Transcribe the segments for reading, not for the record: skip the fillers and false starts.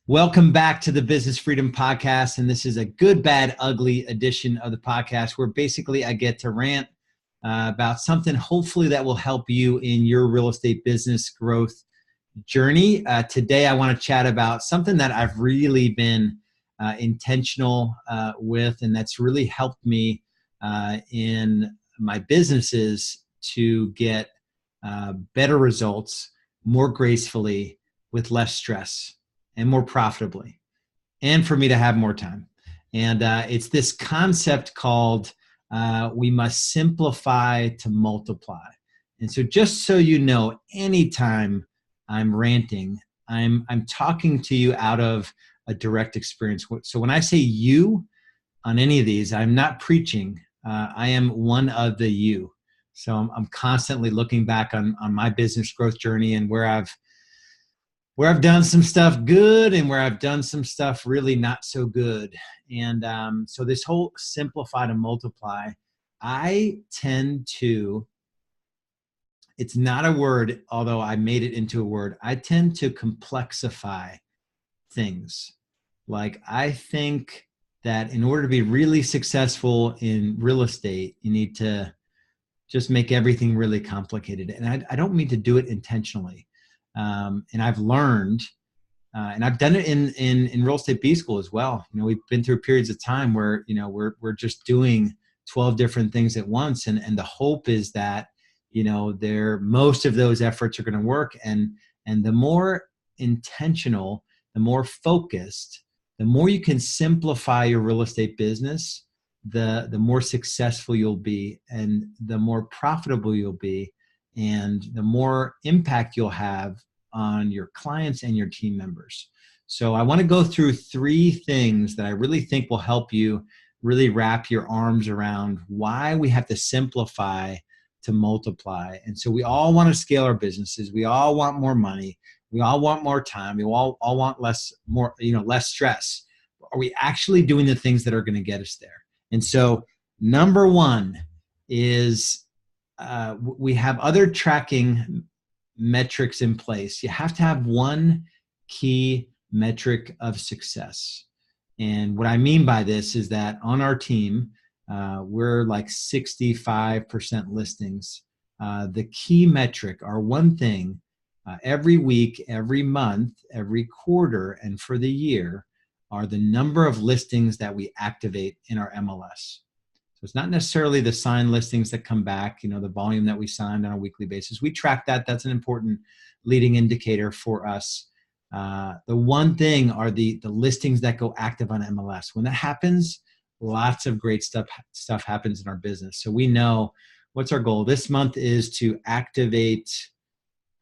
Welcome back to the Business Freedom Podcast. And this is a good, bad, ugly edition of the podcast where basically I get to rant about something hopefully that will help you in your real estate business growth journey. Today, I want to chat about something that I've really been intentional with, and that's really helped me in my businesses to get better results more gracefully with less stress and more profitably, and for me to have more time. And it's this concept called we must simplify to multiply. And so just so you know, anytime I'm ranting, I'm talking to you out of a direct experience. So when I say you on any of these, I'm not preaching. I am one of the you. So I'm constantly looking back on my business growth journey and where I've done some stuff good and where I've done some stuff really not so good. And so this whole simplify to multiply, I tend to, it's not a word, although I made it into a word, I tend to complexify things. Like I think that in order to be really successful in real estate, you need to just make everything really complicated. And I don't mean to do it intentionally. And I've learned, and I've done it in real estate B school as well. You know, we've been through periods of time where, you know, we're just doing 12 different things at once. And the hope is that, you know, most of those efforts are going to work. And the more intentional, the more focused, the more you can simplify your real estate business, the more successful you'll be and the more profitable you'll be. And the more impact you'll have on your clients and your team members. So I want to go through 3 things that I really think will help you really wrap your arms around why we have to simplify to multiply. And so we all want to scale our businesses. We all want more money. We all want more time. We all want less stress. Are we actually doing the things that are going to get us there? And so number 1 is we have other tracking metrics in place. You have to have one key metric of success. And what I mean by this is that on our team, we're like 65% listings. The key metric, our one thing, every week, every month, every quarter, and for the year are the number of listings that we activate in our MLS. So it's not necessarily the signed listings that come back, you know, the volume that we signed on a weekly basis. We track that. That's an important leading indicator for us. The one thing are the listings that go active on MLS. When that happens, lots of great stuff happens in our business. So we know what's our goal. This month is to activate,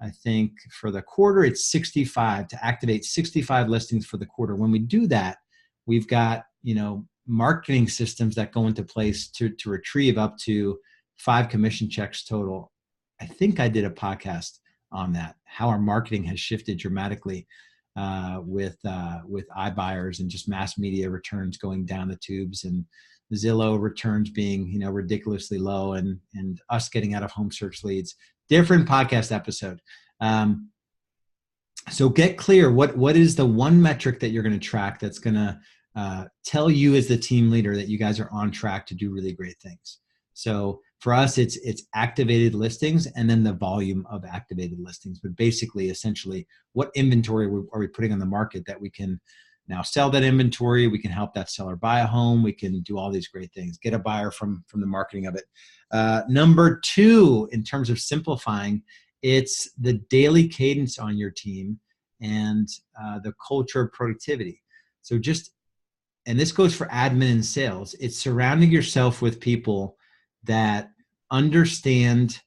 I think for the quarter, it's 65, to activate 65 listings for the quarter. When we do that, we've got, you know, marketing systems that go into place to retrieve up to 5 commission checks total. I think I did a podcast on that, how our marketing has shifted dramatically with iBuyers and just mass media returns going down the tubes and Zillow returns being, you know, ridiculously low and us getting out of home search leads. Different podcast episode. So get clear. What is the one metric that you're going to track that's going to tell you as the team leader that you guys are on track to do really great things. So for us, it's activated listings and then the volume of activated listings. But basically, essentially, what inventory are we putting on the market that we can now sell that inventory? We can help that seller buy a home. We can do all these great things, get a buyer from the marketing of it. Number 2, in terms of simplifying, it's the daily cadence on your team and the culture of productivity. So and this goes for admin and sales, it's surrounding yourself with people that understand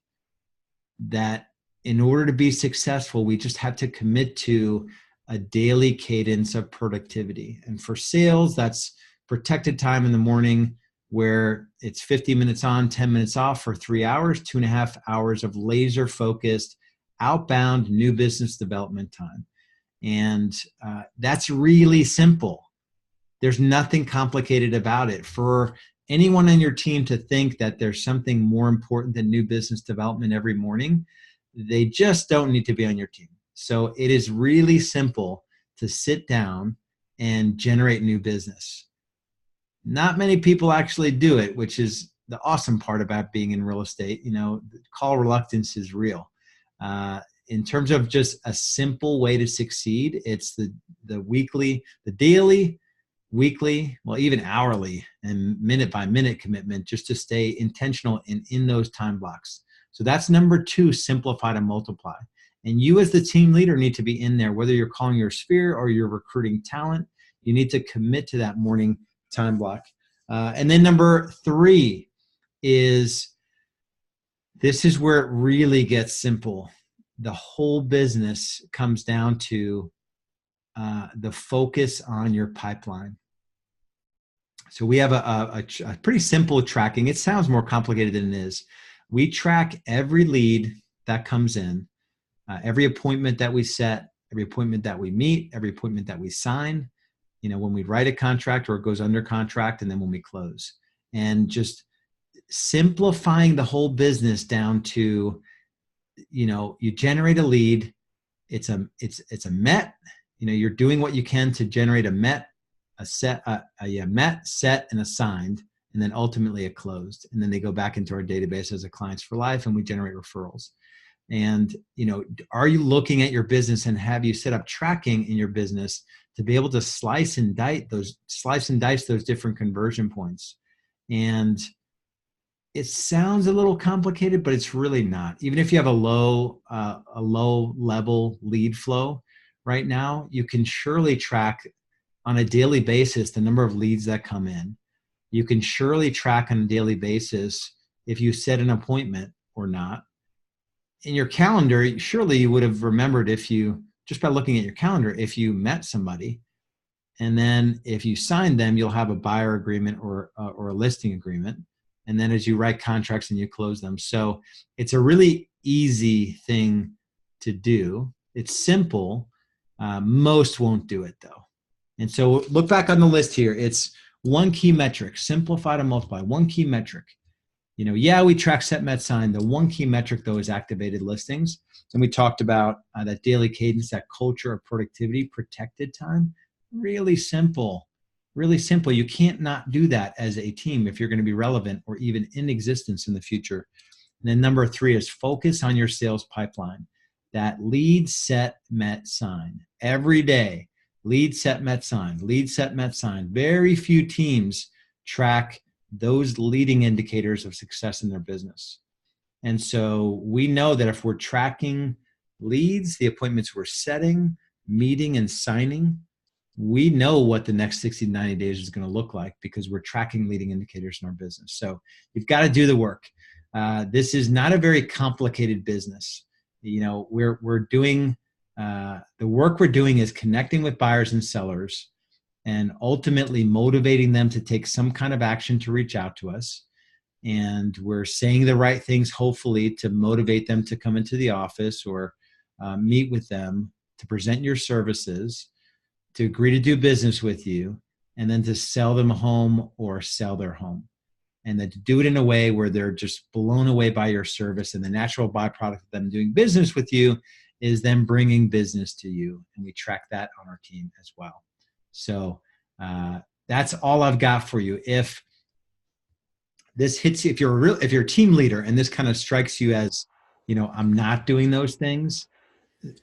that in order to be successful, we just have to commit to a daily cadence of productivity. And for sales, that's protected time in the morning where it's 50 minutes on, 10 minutes off for 3 hours, 2.5 hours of laser focused, outbound new business development time. And that's really simple. There's nothing complicated about it. For anyone on your team to think that there's something more important than new business development every morning, they just don't need to be on your team. So it is really simple to sit down and generate new business. Not many people actually do it, which is the awesome part about being in real estate. Call reluctance is real. In terms of just a simple way to succeed, it's the daily, weekly, well, even hourly and minute by minute commitment, just to stay intentional in those time blocks. So that's number 2, simplify to multiply. And you as the team leader need to be in there, whether you're calling your sphere or you're recruiting talent. You need to commit to that morning time block. And then number 3 is, this is where it really gets simple. The whole business comes down to the focus on your pipeline. So we have a pretty simple tracking. It sounds more complicated than it is. We track every lead that comes in, every appointment that we set, every appointment that we meet, every appointment that we sign, when we write a contract or it goes under contract, and then when we close. And just simplifying the whole business down to, you generate a lead, it's a MET, you're doing what you can to generate a MET, MET, set, and a signed, and then ultimately a closed. And then they go back into our database as a clients for life, and we generate referrals. And, are you looking at your business, and have you set up tracking in your business to be able to slice and dice those different conversion points? And it sounds a little complicated, but it's really not. Even if you have a low level lead flow right now, you can surely track on a daily basis the number of leads that come in. You can surely track on a daily basis if you set an appointment or not. In your calendar, surely you would have remembered, just by looking at your calendar, if you met somebody. And then if you signed them, you'll have a buyer agreement or a listing agreement. And then as you write contracts and you close them. So it's a really easy thing to do. It's simple. Most won't do it though. And so look back on the list here. It's one key metric, simplify to multiply, one key metric. We track set, met, sign. The one key metric though is activated listings. And we talked about that daily cadence, that culture of productivity, protected time. Really simple, really simple. You can't not do that as a team if you're going to be relevant or even in existence in the future. And then number 3 is focus on your sales pipeline. That lead, set, met, sign. Every day, lead, set, met, sign, lead, set, met, sign. Very few teams track those leading indicators of success in their business. And so we know that if we're tracking leads, the appointments we're setting, meeting, and signing, we know what the next 60 to 90 days is going to look like because we're tracking leading indicators in our business. So you've got to do the work. This is not a very complicated business. We're doing the work we're doing is connecting with buyers and sellers and ultimately motivating them to take some kind of action to reach out to us. And we're saying the right things, hopefully, to motivate them to come into the office or meet with them, to present your services, to agree to do business with you, and then to sell them a home or sell their home. And then to do it in a way where they're just blown away by your service. And the natural byproduct of them doing business with you is them bringing business to you. And we track that on our team as well. So that's all I've got for you. If this hits you, if you're a team leader and this kind of strikes you as, I'm not doing those things,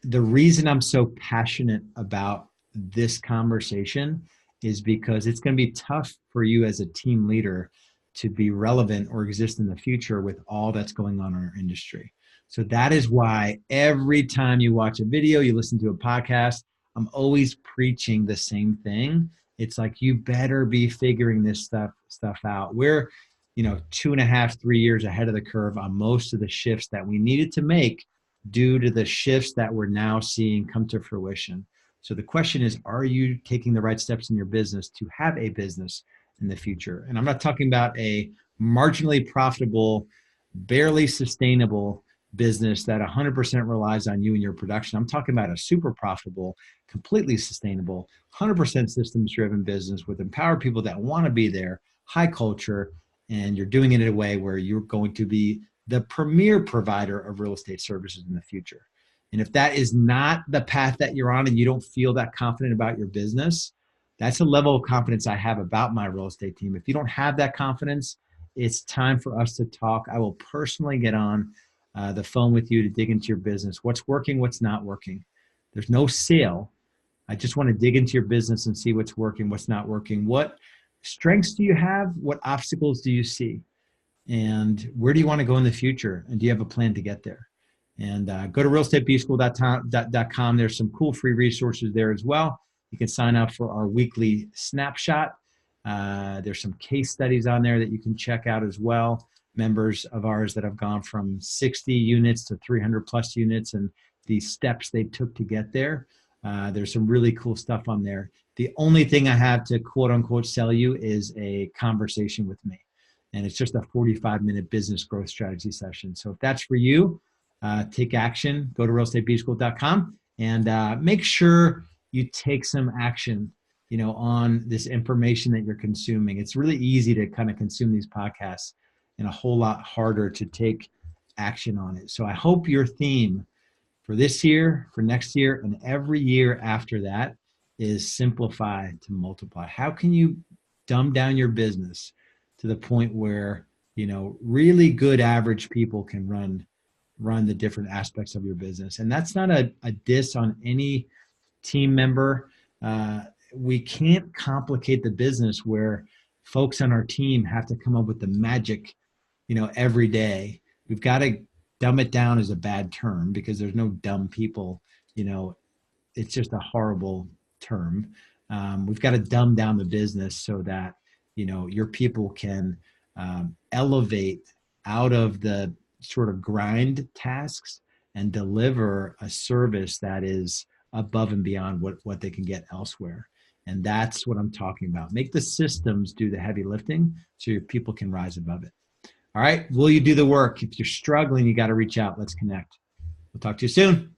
the reason I'm so passionate about this conversation is because it's going to be tough for you as a team leader to be relevant or exist in the future with all that's going on in our industry. So that is why every time you watch a video, you listen to a podcast, I'm always preaching the same thing. It's like, you better be figuring this stuff out. We're, 2.5, 3 years ahead of the curve on most of the shifts that we needed to make due to the shifts that we're now seeing come to fruition. So the question is, are you taking the right steps in your business to have a business in the future? And I'm not talking about a marginally profitable, barely sustainable business that 100% relies on you and your production. I'm talking about a super profitable, completely sustainable, 100% systems driven business with empowered people that want to be there, high culture, and you're doing it in a way where you're going to be the premier provider of real estate services in the future. And if that is not the path that you're on and you don't feel that confident about your business, that's a level of confidence I have about my real estate team. If you don't have that confidence, it's time for us to talk. I will personally get on the phone with you to dig into your business. What's working, what's not working. There's no sale. I just want to dig into your business and see what's working, what's not working. What strengths do you have? What obstacles do you see? And where do you want to go in the future? And do you have a plan to get there? And go to realestatebschool.com. There's some cool free resources there as well. You can sign up for our weekly snapshot. There's some case studies on there that you can check out as well. Members of ours that have gone from 60 units to 300 plus units and the steps they took to get there. There's some really cool stuff on there. The only thing I have to quote unquote sell you is a conversation with me. And it's just a 45-minute business growth strategy session. So if that's for you, take action. Go to realestatebschool.com and make sure you take some action, on this information that you're consuming. It's really easy to kind of consume these podcasts and a whole lot harder to take action on it. So I hope your theme for this year, for next year, and every year after that is simplify to multiply. How can you dumb down your business to the point where, really good average people can run the different aspects of your business? And that's not a diss on any team member. We can't complicate the business where folks on our team have to come up with the magic, every day. We've got to dumb it down is a bad term because there's no dumb people, it's just a horrible term. We've got to dumb down the business so that, your people can elevate out of the sort of grind tasks and deliver a service that is above and beyond what they can get elsewhere. And that's what I'm talking about. Make the systems do the heavy lifting so your people can rise above it. All right. Will you do the work? If you're struggling, you got to reach out. Let's connect. We'll talk to you soon.